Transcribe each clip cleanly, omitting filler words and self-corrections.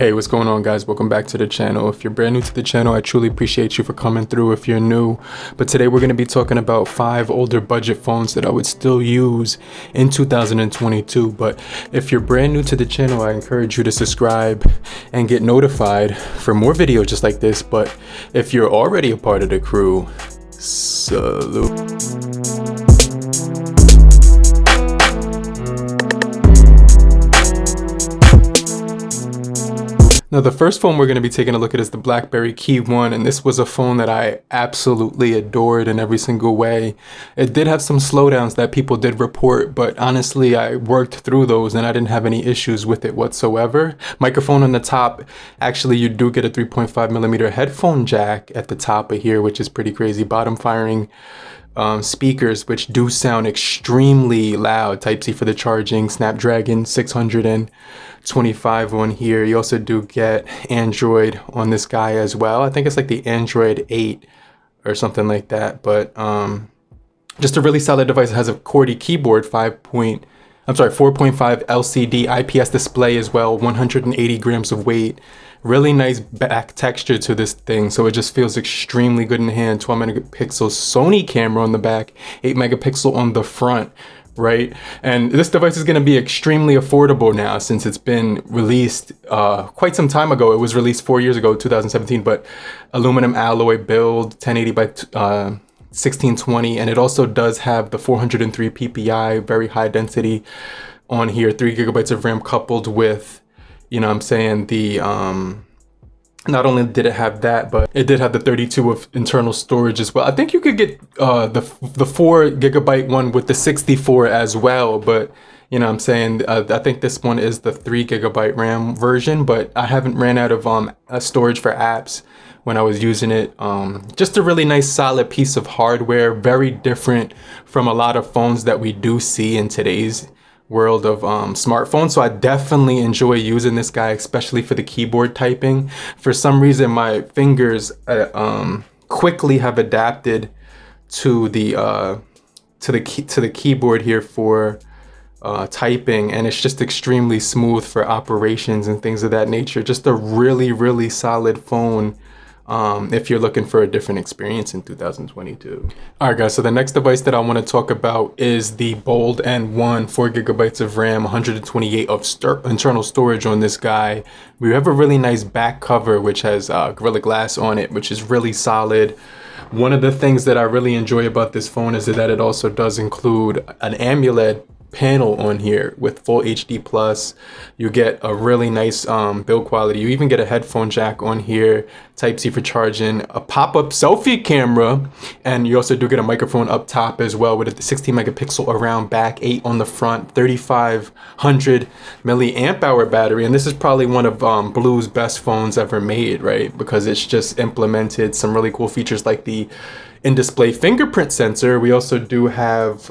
Hey, what's going on, guys? Welcome back to the channel. If you're brand new to the channel, I truly appreciate you for coming through if you're new. But today we're going to be talking about 5 older budget phones that I would still use in 2022. But if you're brand new to the channel, I encourage you to subscribe and get notified for more videos just like this. But if you're already a part of the crew, salute. Now, the first phone we're going to be taking a look at is the Blackberry Key One, and this was a phone that I absolutely adored in every single way. It did have some slowdowns that people did report, but honestly, I worked through those and I didn't have any issues with it whatsoever. Microphone on the top, actually you do get a 3.5mm headphone jack at the top of here, which is pretty crazy. Bottom firing speakers, which do sound extremely loud. Type-C for the charging, Snapdragon 625 on here. You also do get Android on this guy as well. I think it's like the Android 8 or something like that, but just a really solid device. It has a QWERTY keyboard, 4.5 LCD IPS display as well, 180 grams of weight. Really nice back texture to this thing, so it just feels extremely good in the hand. 12 megapixel Sony camera on the back, 8 megapixel on the front, right? And this device is going to be extremely affordable now since it's been released quite some time ago. It was released 4 years ago, 2017, but aluminum alloy build, 1080 by 1620, and it also does have the 403 PPI, very high density on here, 3 gigabytes of RAM coupled with, you know what I'm saying, the not only did it have that, but it did have the 32 of internal storage as well. I think you could get the 4 gigabyte one with the 64 as well, but you know what I'm saying, I think this one is the 3 gigabyte RAM version, but I haven't ran out of storage for apps when I was using it. Just a really nice solid piece of hardware, very different from a lot of phones that we do see in today's world of smartphones. So I definitely enjoy using this guy, especially for the keyboard typing. For some reason, my fingers quickly have adapted to the keyboard here for typing, and it's just extremely smooth for operations and things of that nature. Just a really solid phone if you're looking for a different experience in 2022. All right, guys, so the next device that I want to talk about is the Bold N1, 4 gigabytes of RAM, 128 of internal storage on this guy. We have a really nice back cover, which has Gorilla Glass on it, which is really solid. One of the things that I really enjoy about this phone is that it also does include an AMOLED panel on here with full HD plus. You get a really nice build quality. You even get a headphone jack on here, Type-C for charging, a pop-up selfie camera, and you also do get a microphone up top as well with a 16 megapixel around back, 8 on the front, 3500 milliamp hour battery. And this is probably one of Blue's best phones ever made, right? Because it's just implemented some really cool features like the in-display fingerprint sensor. We also do have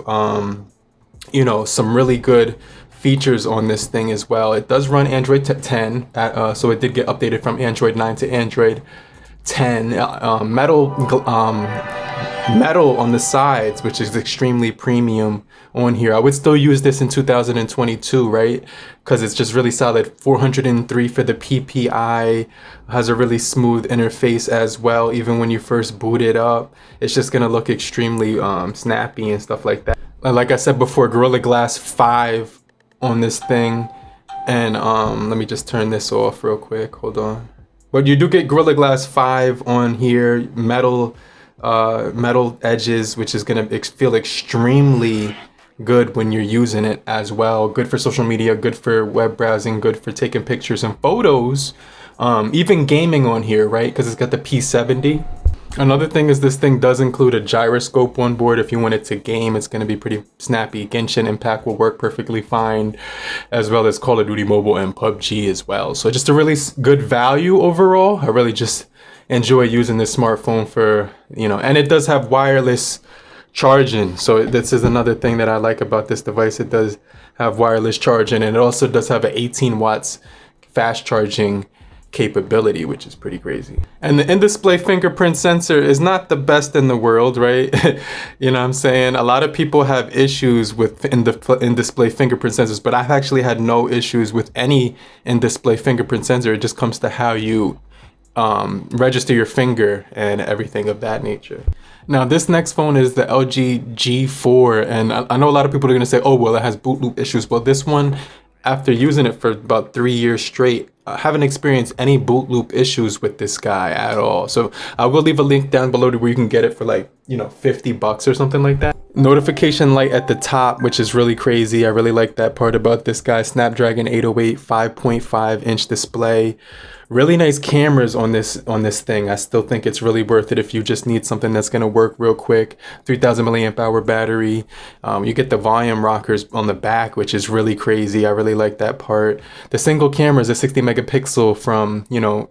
you know, some really good features on this thing as well. It does run Android 10, so it did get updated from Android 9 to Android 10. Metal on the sides, which is extremely premium on here. I would still use this in 2022, right? Because it's just really solid. 403 for the PPI, has a really smooth interface as well. Even when you first boot it up, it's just gonna look extremely snappy and stuff like that. Like I said before, Gorilla Glass 5 on this thing, and let me just turn this off real quick, hold on. But you do get Gorilla Glass 5 on here, metal edges, which is gonna feel extremely good when you're using it as well. Good for social media, good for web browsing, good for taking pictures and photos, even gaming on here, right? Because it's got the P70. Another thing is this thing does include a gyroscope on board. If you want it to game, it's going to be pretty snappy. Genshin Impact will work perfectly fine, as well as Call of Duty Mobile and PUBG as well. So just a really good value overall. I really just enjoy using this smartphone for, you know, and it does have wireless charging. So this is another thing that I like about this device. It does have wireless charging, and it also does have an 18 watts fast charging capability, which is pretty crazy. And the in-display fingerprint sensor is not the best in the world, right? You know what I'm saying? A lot of people have issues with in-display fingerprint sensors, but I've actually had no issues with any in-display fingerprint sensor. It just comes to how you register your finger and everything of that nature. Now, this next phone is the LG G4, and I know a lot of people are going to say, oh, well, it has boot loop issues. Well, this one, after using it for about 3 years straight, I haven't experienced any boot loop issues with this guy at all. So I will leave a link down below to where you can get it for like, you know, 50 bucks or something like that. Notification light at the top, which is really crazy. I really like that part about this guy. Snapdragon 808, 5.5-inch display. Really nice cameras on this thing. I still think it's really worth it if you just need something that's going to work real quick. 3000 milliamp hour battery. You get the volume rockers on the back, which is really crazy. I really like that part. The single camera is a 60 megapixel from, you know,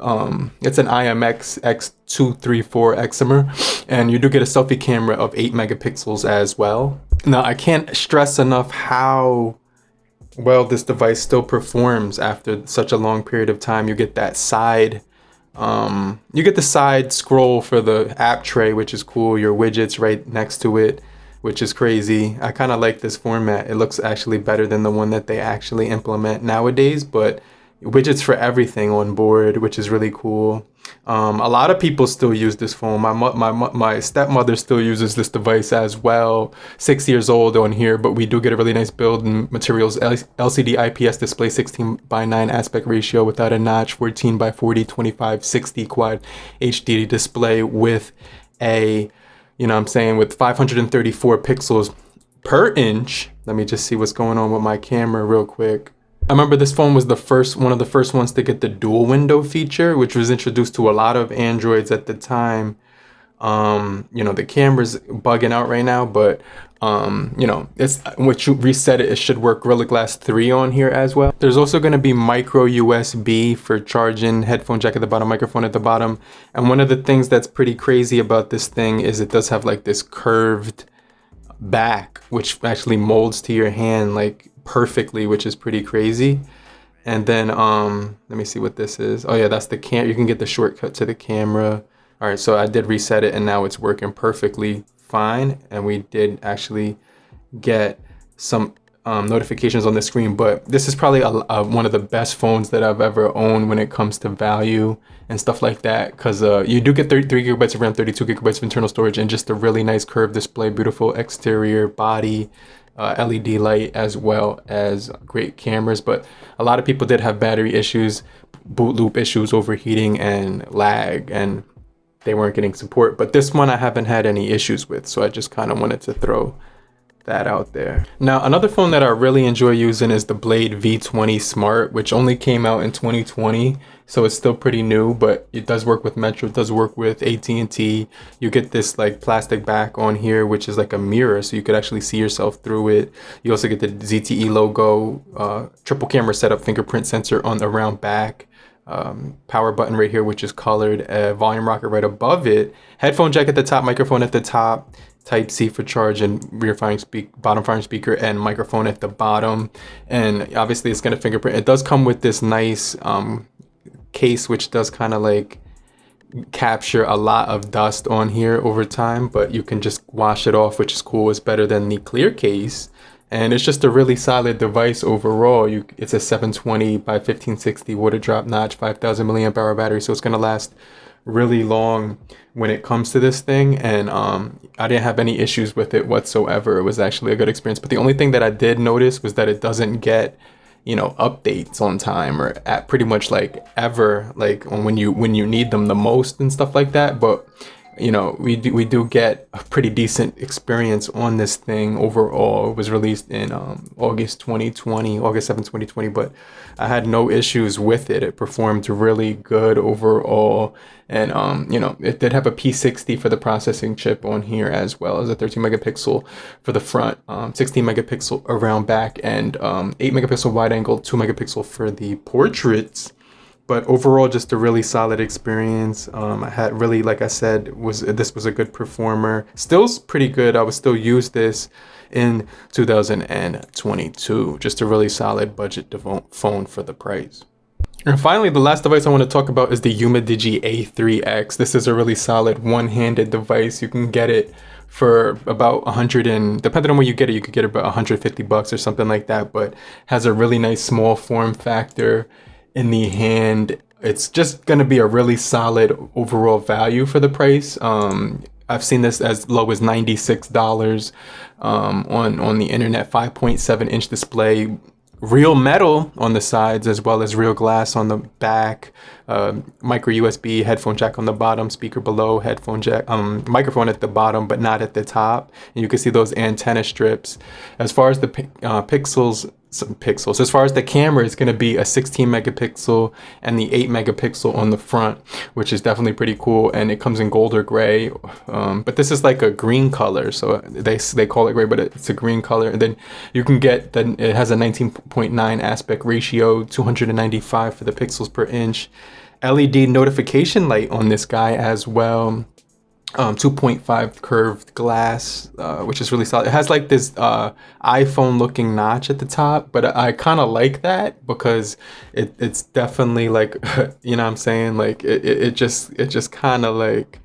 it's an IMX X234 Excimer, and you do get a selfie camera of 8 megapixels as well. Now, I can't stress enough how well this device still performs after such a long period of time. You get that side, you get the side scroll for the app tray, which is cool. Your widgets right next to it, which is crazy. I kind of like this format. It looks actually better than the one that they actually implement nowadays, but widgets for everything on board, which is really cool. A lot of people still use this phone. My stepmother still uses this device as well. 6 years old on here, but we do get a really nice build and materials. LCD IPS display, 16:9 aspect ratio without a notch, 14:40, 25:60 quad HD display with a, you know what I'm saying, with 534 pixels per inch. Let me just see what's going on with my camera real quick. I remember this phone was one of the first ones to get the dual window feature, which was introduced to a lot of Androids at the time. You know, the camera's bugging out right now, but you know, it's once you reset it, it should work Gorilla Glass 3 on here as well. There's also going to be micro USB for charging, headphone jack at the bottom, microphone at the bottom. And one of the things that's pretty crazy about this thing is it does have like this curved back, which actually molds to your hand like perfectly, which is pretty crazy. And then let me see what this is. Oh yeah, that's the you can get the shortcut to the camera. All right, so I did reset it and now it's working perfectly fine. And we did actually get some notifications on the screen, but this is probably one of the best phones that I've ever owned when it comes to value and stuff like that, because you do get 33 gigabytes of RAM, 32 gigabytes of internal storage, and just a really nice curved display, beautiful exterior body, LED light, as well as great cameras. But a lot of people did have battery issues, boot loop issues, overheating, and lag, and they weren't getting support. But this one I haven't had any issues with, so I just kind of wanted to throw that out there. Now, another phone that I really enjoy using is the Blade V20 Smart, which only came out in 2020, so it's still pretty new, but it does work with Metro, it does work with AT&T. You get this like plastic back on here, which is like a mirror, so you could actually see yourself through it. You also get the ZTE logo, triple camera setup, fingerprint sensor on the round back, power button right here, which is colored, volume rocker right above it, headphone jack at the top, microphone at the top, Type-C for charge, and bottom firing speaker, and microphone at the bottom. And obviously it's going to fingerprint. It does come with this nice case, which does kind of like capture a lot of dust on here over time, but you can just wash it off, which is cool. It's better than the clear case, and it's just a really solid device overall. It's a 720 by 1560 water drop notch, 5000 milliamp hour battery, so it's going to last really long when it comes to this thing. And I didn't have any issues with it whatsoever. It was actually a good experience. But the only thing that I did notice was that it doesn't get, you know, updates on time, or at pretty much like ever, like when you need them the most and stuff like that. But you know, we do get a pretty decent experience on this thing overall. It was released in August 2020, August 7, 2020, but I had no issues with it. It performed really good overall. And you know, it did have a P60 for the processing chip on here, as well as a 13 megapixel for the front, 16 megapixel around back, and 8 megapixel wide angle, 2 megapixel for the portraits. But overall, just a really solid experience. I had really, like I said, this was a good performer. Still pretty good. I would still use this in 2022. Just a really solid budget phone for the price. And finally, the last device I want to talk about is the Yuma Digi A3X. This is a really solid one-handed device. You can get it for about 100 and depending on where you get it, you could get it about 150 bucks or something like that, but has a really nice small form factor in the hand. It's just going to be a really solid overall value for the price. I've seen this as low as $96 on the internet. 5.7-inch display, real metal on the sides as well as real glass on the back, micro USB, headphone jack on the bottom, speaker below, headphone jack, microphone at the bottom but not at the top, and you can see those antenna strips. As far as the pixels, as far as the camera, it's going to be a 16 megapixel and the 8 megapixel on the front, which is definitely pretty cool, and it comes in gold or gray, but this is like a green color, so they call it gray, but it's a green color. And then you can get it has a 19.9 aspect ratio, 295 for the pixels per inch, LED notification light on this guy as well, 2.5 curved glass, which is really solid. It has like this iPhone looking notch at the top, but I kind of like that because it's definitely like, you know what I'm saying, like it just kind of like,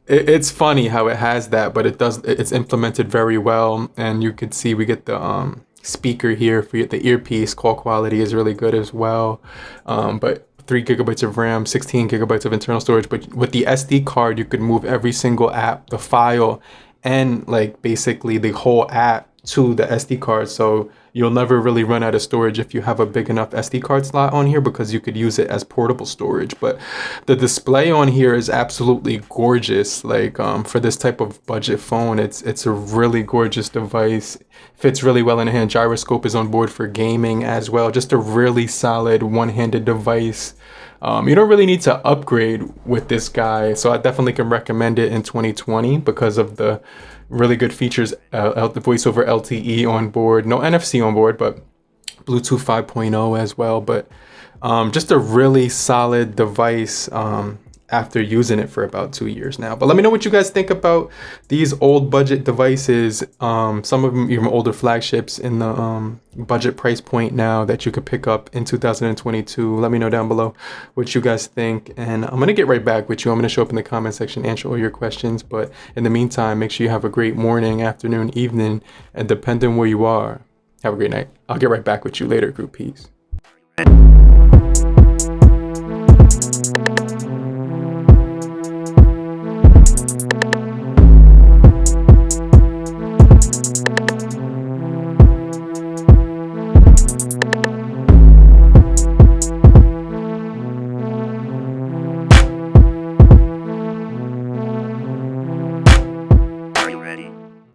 it's funny how it has that, but it's implemented very well. And you can see we get the speaker here for the earpiece. Call quality is really good as well, but 3 gigabytes of RAM, 16 gigabytes of internal storage. But with the SD card, you could move every single app, the file, and like basically the whole app to the SD card. So you'll never really run out of storage if you have a big enough SD card slot on here, because you could use it as portable storage. But the display on here is absolutely gorgeous. Like for this type of budget phone, it's a really gorgeous device. Fits really well in the hand. Gyroscope is on board for gaming as well. Just a really solid one-handed device. You don't really need to upgrade with this guy, so I definitely can recommend it in 2020 because of the really good features, the voice over LTE on board, no NFC on board, but Bluetooth 5.0 as well. But just a really solid device after using it for about 2 years now. But let me know what you guys think about these old budget devices. Some of them even older flagships in the budget price point now that you could pick up in 2022. Let me know down below what you guys think, and I'm gonna get right back with you. I'm gonna show up in the comment section, answer all your questions. But in the meantime, make sure you have a great morning, afternoon, evening, and depending where you are, have a great night. I'll get right back with you later, group. Peace.